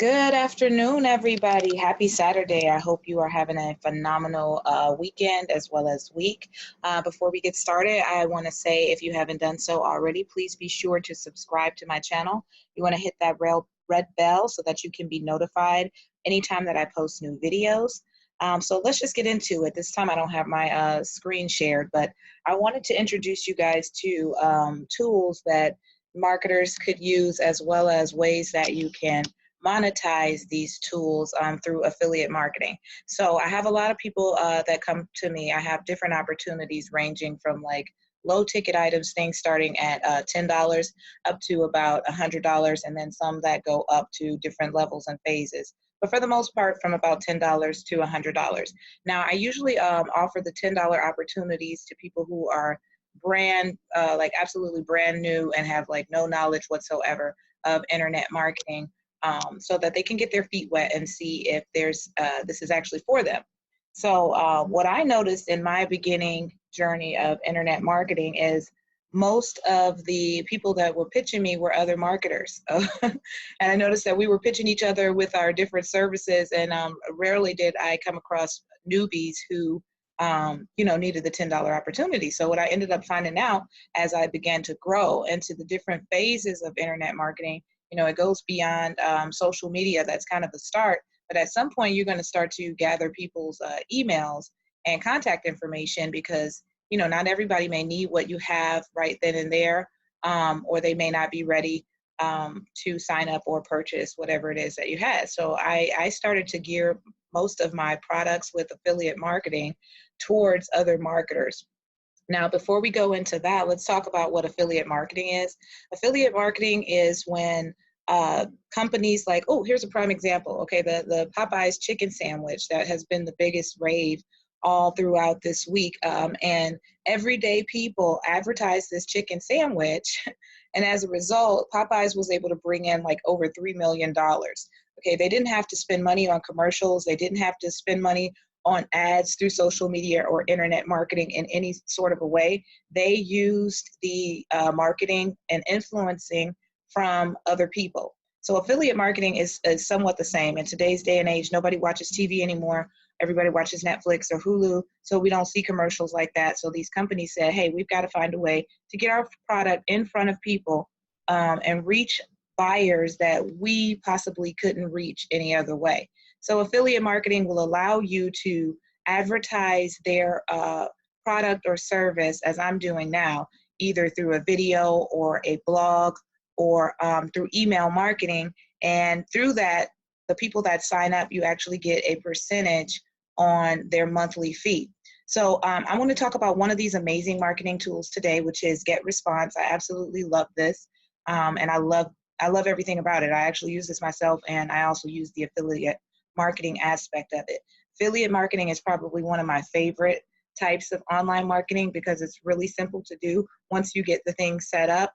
Good afternoon, everybody. Happy Saturday. I hope you are having a phenomenal weekend as well as week. Before we get started, I want to say if you haven't done so already, please be sure to subscribe to my channel. You want to hit that red bell so that you can be notified anytime that I post new videos. So let's just get into it. This time I don't have my screen shared, but I wanted to introduce you guys to tools that marketers could use as well as ways that you can monetize these tools through affiliate marketing. So I have a lot of people that come to me. I have different opportunities ranging from like low ticket items, things starting at $10 up to about $100, and then some that go up to different levels and phases. But for the most part, from about $10 to $100. Now, I usually offer the $10 opportunities to people who are like absolutely brand new and have like no knowledge whatsoever of internet marketing, so that they can get their feet wet and see if this is actually for them. So what I noticed in my beginning journey of internet marketing is most of the people that were pitching me were other marketers. And I noticed that we were pitching each other with our different services, and rarely did I come across newbies who needed the $10 opportunity. So what I ended up finding out as I began to grow into the different phases of internet marketing, it goes beyond social media. That's kind of the start. But at some point, you're going to start to gather people's emails and contact information because, not everybody may need what you have right then and there, or they may not be ready to sign up or purchase whatever it is that you had. So I started to gear most of my products with affiliate marketing towards other marketers. Now, before we go into that, let's talk about what affiliate marketing is. Affiliate marketing is when companies like, oh, here's a prime example. Okay, the Popeyes chicken sandwich that has been the biggest rave all throughout this week. And everyday people advertise this chicken sandwich. And as a result, Popeyes was able to bring in like over $3 million. Okay, they didn't have to spend money on commercials. They didn't have to spend money on ads through social media or internet marketing in any sort of a way. They used the marketing and influencing from other people. So affiliate marketing is somewhat the same. In today's day and age, nobody watches TV anymore. Everybody watches Netflix or Hulu, so we don't see commercials like that. So these companies said, hey, we've got to find a way to get our product in front of people and reach buyers that we possibly couldn't reach any other way. So affiliate marketing will allow you to advertise their product or service, as I'm doing now, either through a video or a blog or through email marketing. And through that, the people that sign up, you actually get a percentage on their monthly fee. So I want to talk about one of these amazing marketing tools today, which is GetResponse. I absolutely love this, and I love everything about it. I actually use this myself, and I also use the affiliate marketing aspect of it. Affiliate marketing is probably one of my favorite types of online marketing because it's really simple to do. Once you get the thing set up,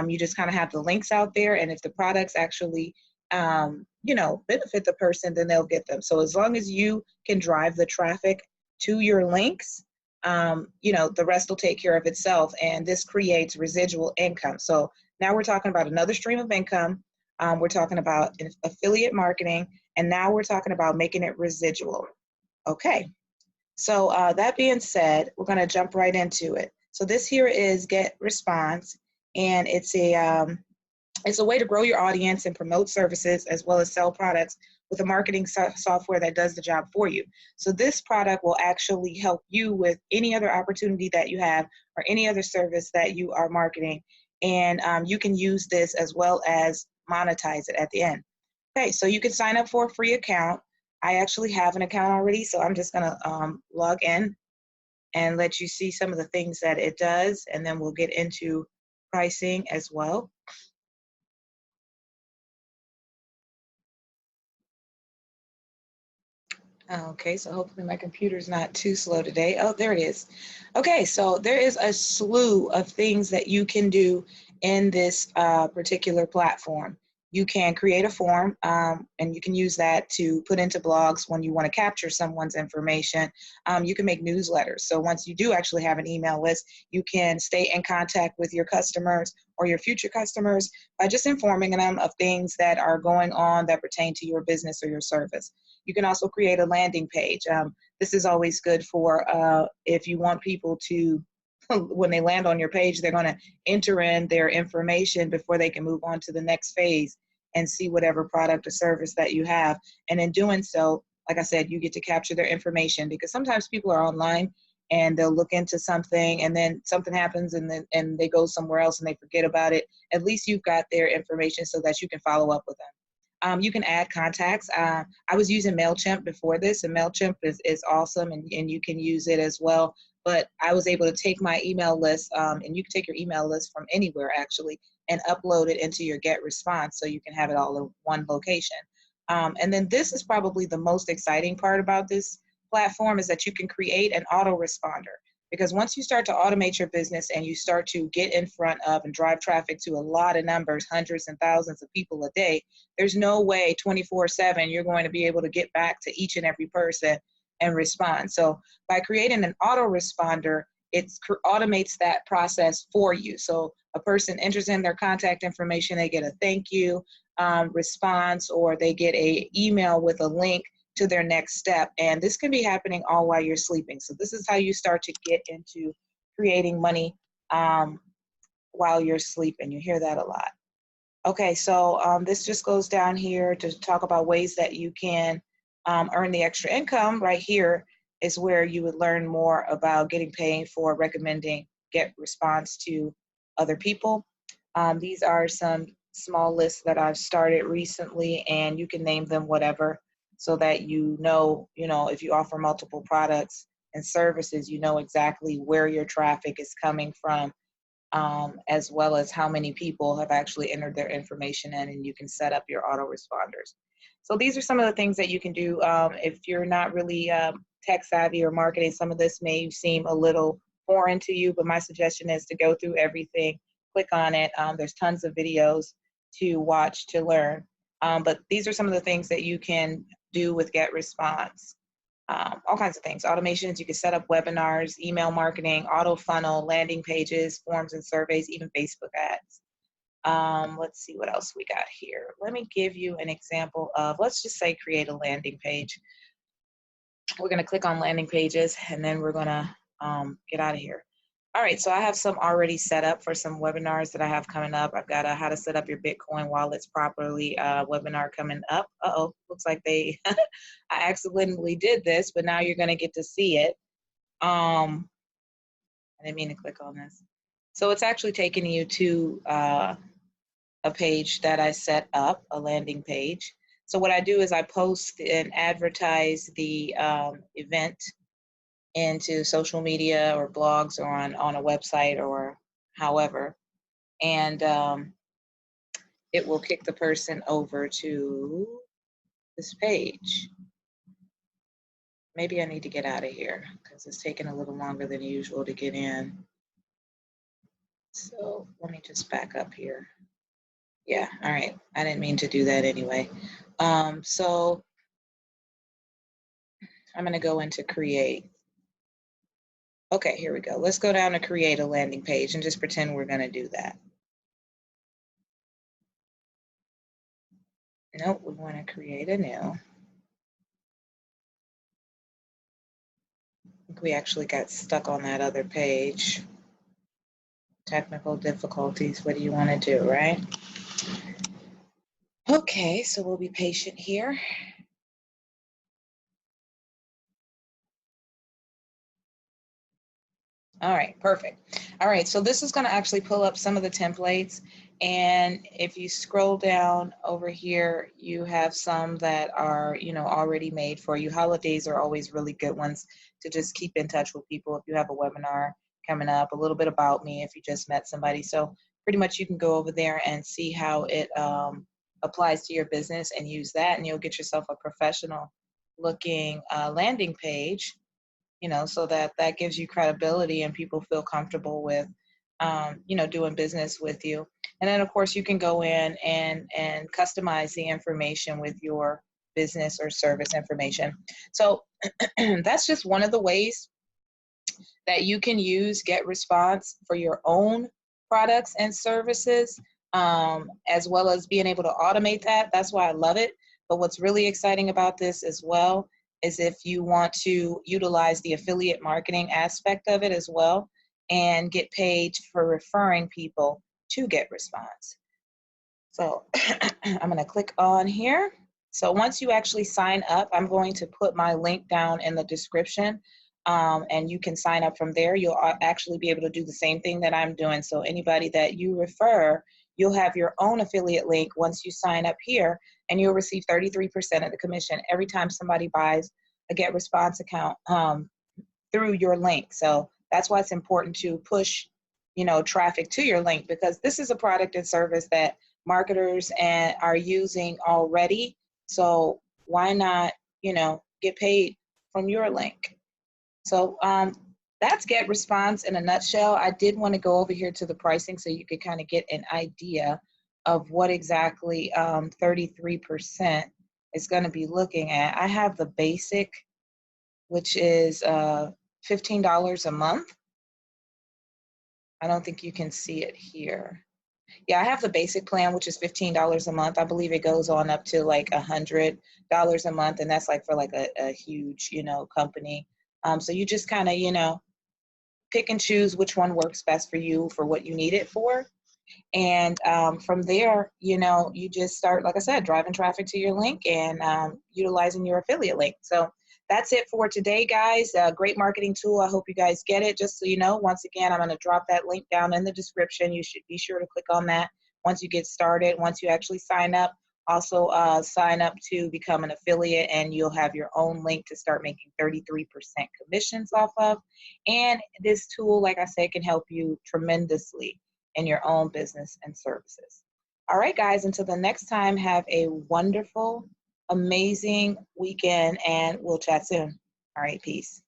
you just kind of have the links out there, and if the products actually benefit the person, then they'll get them. So as long as you can drive the traffic to your links, the rest will take care of itself, and this creates residual income. So now we're talking about another stream of income. We're talking about affiliate marketing, and now we're talking about making it residual. Okay, so that being said, we're going to jump right into it. So this here is GetResponse, and it's a way to grow your audience and promote services as well as sell products with a marketing software that does the job for you. So this product will actually help you with any other opportunity that you have or any other service that you are marketing. And you can use this as well as monetize it at the end. Okay, so you can sign up for a free account. I actually have an account already, so I'm just gonna log in and let you see some of the things that it does, and then we'll get into pricing as well. Okay, so hopefully my computer's not too slow today. Oh, there it is. Okay, so there is a slew of things that you can do in this particular platform. you can create a form, and you can use that to put into blogs when you want to capture someone's information. You can make newsletters. So once you do actually have an email list, you can stay in contact with your customers or your future customers by just informing them of things that are going on that pertain to your business or your service. You can also create a landing page. This is always good for if you want people to, when they land on your page, they're going to enter in their information before they can move on to the next phase and see whatever product or service that you have. And in doing so, like I said, you get to capture their information, because sometimes people are online and they'll look into something and then something happens and they go somewhere else and they forget about it. At least you've got their information so that you can follow up with them. You can add contacts. I was using MailChimp before this, and MailChimp is awesome, and you can use it as well. But I was able to take my email list, and you can take your email list from anywhere actually, and upload it into your GetResponse so you can have it all in one location. And then this is probably the most exciting part about this platform, is that you can create an autoresponder. Because once you start to automate your business and you start to get in front of and drive traffic to a lot of numbers, hundreds and thousands of people a day, there's no way 24/7 you're going to be able to get back to each and every person and respond. So by creating an autoresponder, it automates that process for you. So a person enters in their contact information, they get a thank you response, or they get a email with a link to their next step. And this can be happening all while you're sleeping. So this is how you start to get into creating money while you're sleeping. You hear that a lot. Okay, so this just goes down here to talk about ways that you can earn the extra income. Right here is where you would learn more about getting paid for recommending GetResponse to other people. These are some small lists that I've started recently, and you can name them whatever, so that you know, if you offer multiple products and services, you know exactly where your traffic is coming from, as well as how many people have actually entered their information in, and you can set up your autoresponders. So these are some of the things that you can do. If you're not really tech savvy or marketing, some of this may seem a little foreign to you, but my suggestion is to go through everything, click on it. There's tons of videos to watch to learn. But these are some of the things that you can do with GetResponse. All kinds of things. Automations, you can set up webinars, email marketing, auto funnel, landing pages, forms and surveys, even Facebook ads. Let's see what else we got here. Let me give you an example of, let's just say create a landing page. We're going to click on landing pages, and then we're going to get out of here. All right, so I have some already set up for some webinars that I have coming up. I've got a how to set up your Bitcoin wallets properly webinar coming up. Uh-oh, looks like I accidentally did this, but now you're going to get to see it. I didn't mean to click on this. So it's actually taking you to a page that I set up, a landing page. So what I do is I post and advertise the event into social media or blogs or on a website or however, and it will kick the person over to this page. Maybe I need to get out of here because it's taking a little longer than usual to get in. So let me just back up here. Yeah, all right. I didn't mean to do that anyway. So I'm going to go into create. Okay, here we go. Let's go down to create a landing page and just pretend we're going to do that. Nope, we want to create a new. I think we actually got stuck on that other page. Technical difficulties, what do you want to do, right? Okay, so we'll be patient here. All right, perfect. All right, so this is going to actually pull up some of the templates. And if you scroll down over here, you have some that are, already made for you. Holidays are always really good ones to just keep in touch with people. If you have a webinar coming up, a little bit about me if you just met somebody. So pretty much you can go over there and see how it applies to your business and use that, and you'll get yourself a professional looking landing page, so that gives you credibility and people feel comfortable with you know, doing business with you. And then of course you can go in and customize the information with your business or service information. So that's just one of the ways that you can use GetResponse for your own products and services, as well as being able to automate that. That's why I love it. But what's really exciting about this as well is if you want to utilize the affiliate marketing aspect of it as well and get paid for referring people to GetResponse. So I'm going to click on here. So once you actually sign up, I'm going to put my link down in the description, and you can sign up from there. You'll actually be able to do the same thing that I'm doing. So anybody that you refer, you'll have your own affiliate link once you sign up here, and you'll receive 33% of the commission every time somebody buys a GetResponse account through your link. So that's why it's important to push, you know, traffic to your link, because this is a product and service that marketers and are using already. So why not, you know, get paid from your link? So that's GetResponse in a nutshell. I did want to go over here to the pricing so you could kind of get an idea of what exactly 33% is going to be looking at. I have the basic, which is $15 a month. I don't think you can see it here. Yeah, I have the basic plan, which is $15 a month. I believe it goes on up to like $100 a month, and that's like for like a huge, you know, company. So you just kind of, you know, pick and choose which one works best for you for what you need it for. And from there, you know, you just start, like I said, driving traffic to your link and utilizing your affiliate link. So that's it for today, guys. A great marketing tool. I hope you guys get it. Just so you know, once again, I'm going to drop that link down in the description. You should be sure to click on that once you get started. Once you actually sign up, also sign up to become an affiliate, and you'll have your own link to start making 33% commissions off of. And this tool, like I said, can help you tremendously in your own business and services. All right, guys, until the next time, have a wonderful, amazing weekend, and we'll chat soon. All right, peace.